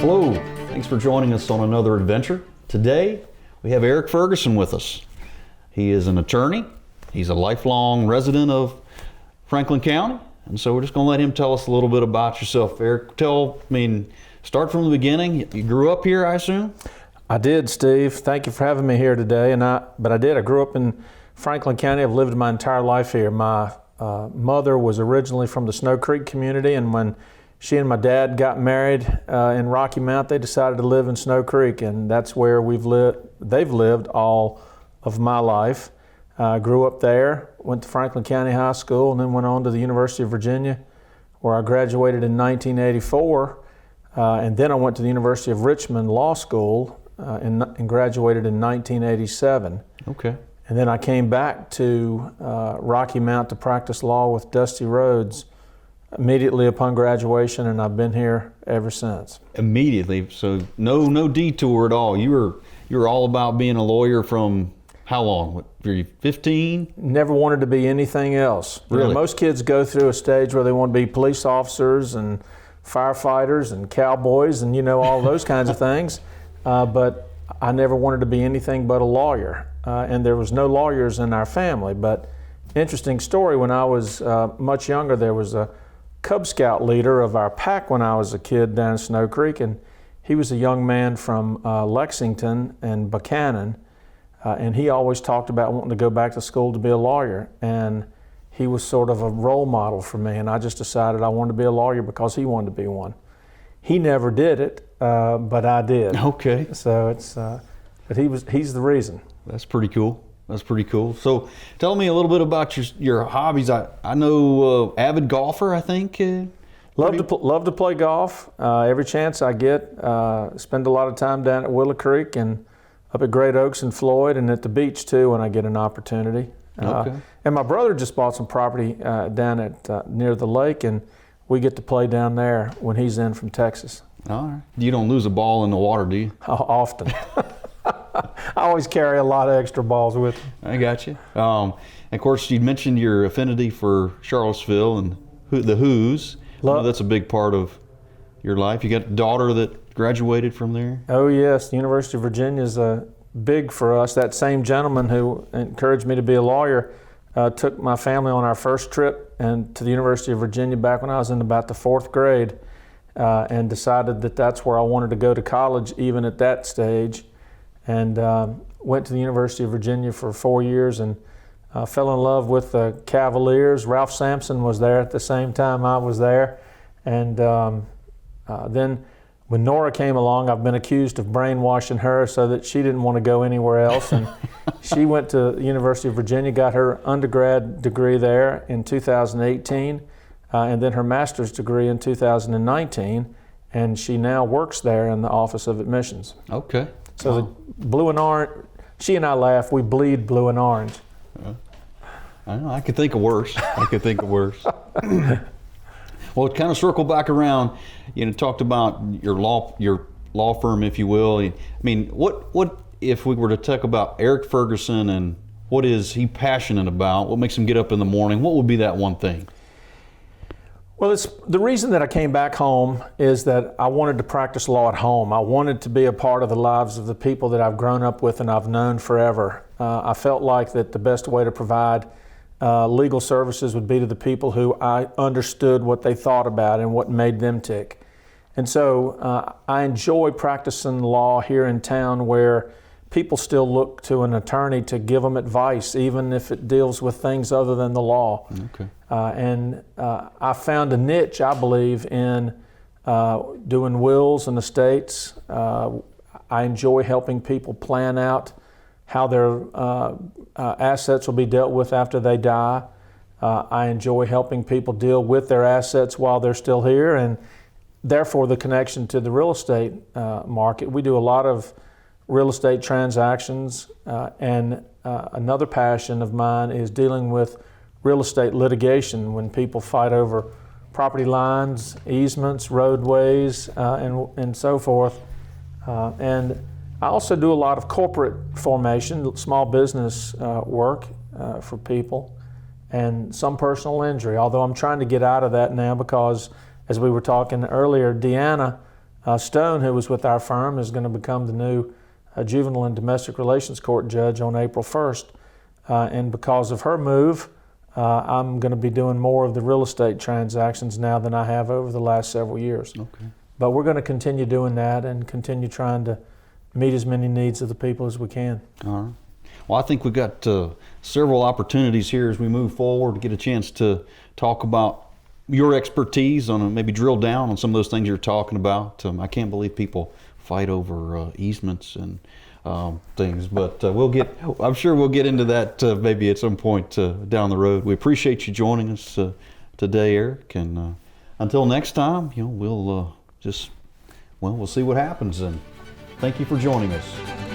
Hello, thanks for joining us on another adventure. Today, we have Eric Ferguson with us. He is an attorney. He's a lifelong resident of Franklin County. And so we're just going to let him tell us a little bit about yourself. Eric, start from the beginning. You grew up here, I assume? I did, Steve. Thank you for having me here today. I grew up in Franklin County. I've lived my entire life here. My mother was originally from the Snow Creek community, and when she and my dad got married in Rocky Mount, they decided to live in Snow Creek, and that's where they've lived all of my life. Grew up there, went to Franklin County High School, and then went on to the University of Virginia, where I graduated in 1984. And then I went to the University of Richmond Law School and graduated in 1987. Okay. And then I came back to Rocky Mount to practice law with Dusty Rhodes immediately upon graduation, and I've been here ever since. Immediately, so no detour at all. You were all about being a lawyer from how long? What, were you 15? Never wanted to be anything else. Really? Most kids go through a stage where they want to be police officers and firefighters and cowboys and all those kinds of things. But I never wanted to be anything but a lawyer. And there was no lawyers in our family. But interesting story, when I was much younger, there was a Cub Scout leader of our pack when I was a kid down in Snow Creek, and he was a young man from Lexington and Buchanan, and he always talked about wanting to go back to school to be a lawyer, and he was sort of a role model for me, and I just decided I wanted to be a lawyer because he wanted to be one. He never did it, but I did. Okay. So but he's the reason. That's pretty cool. So tell me a little bit about your hobbies. I know avid golfer, I think. Love to play golf. Every chance I get. Spend a lot of time down at Willow Creek and up at Great Oaks and Floyd, and at the beach too when I get an opportunity. Okay. And my brother just bought some property down at near the lake, and we get to play down there when he's in from Texas. All right. You don't lose a ball in the water, do you? Often. I always carry a lot of extra balls with me. I got you. And of course, you mentioned your affinity for Charlottesville and the Who's. That's a big part of your life. You got a daughter that graduated from there? Oh yes, the University of Virginia is big for us. That same gentleman who encouraged me to be a lawyer took my family on our first trip and to the University of Virginia back when I was in about the 4th grade, and decided that that's where I wanted to go to college even at that stage. And went to the University of Virginia for 4 years and fell in love with the Cavaliers. Ralph Sampson was there at the same time I was there. And then when Nora came along, I've been accused of brainwashing her so that she didn't want to go anywhere else. And she went to the University of Virginia, got her undergrad degree there in 2018, and then her master's degree in 2019. And she now works there in the Office of Admissions. Okay. So the blue and orange, she and I laugh, we bleed blue and orange. I know, I could think of worse. Well, kind of circle back around, talked about your law firm, if you will. I mean, what if we were to talk about Eric Ferguson and what is he passionate about? What makes him get up in the morning? What would be that one thing? Well, it's the reason that I came back home is that I wanted to practice law at home. I wanted to be a part of the lives of the people that I've grown up with and I've known forever. I felt like that the best way to provide legal services would be to the people who I understood what they thought about and what made them tick. And so I enjoy practicing law here in town where people still look to an attorney to give them advice, even if it deals with things other than the law. Okay. And I found a niche, I believe, in doing wills and estates. I enjoy helping people plan out how their assets will be dealt with after they die. I enjoy helping people deal with their assets while they're still here, and therefore the connection to the real estate market. We do a lot of real estate transactions, and another passion of mine is dealing with real estate litigation when people fight over property lines, easements, roadways, and so forth. And I also do a lot of corporate formation, small business work for people, and some personal injury, although I'm trying to get out of that now because, as we were talking earlier, Deanna Stone, who was with our firm, is going to become the new juvenile and domestic relations court judge on April 1st. And because of her move, I'm going to be doing more of the real estate transactions now than I have over the last several years. Okay. But we're going to continue doing that and continue trying to meet as many needs of the people as we can. All right. Well, I think we've got several opportunities here as we move forward to get a chance to talk about your expertise on maybe drill down on some of those things you're talking about. I can't believe people fight over easements and things, but I'm sure we'll get into that maybe at some point down the road. We appreciate you joining us today, Eric, and until next time, we'll see what happens, and thank you for joining us.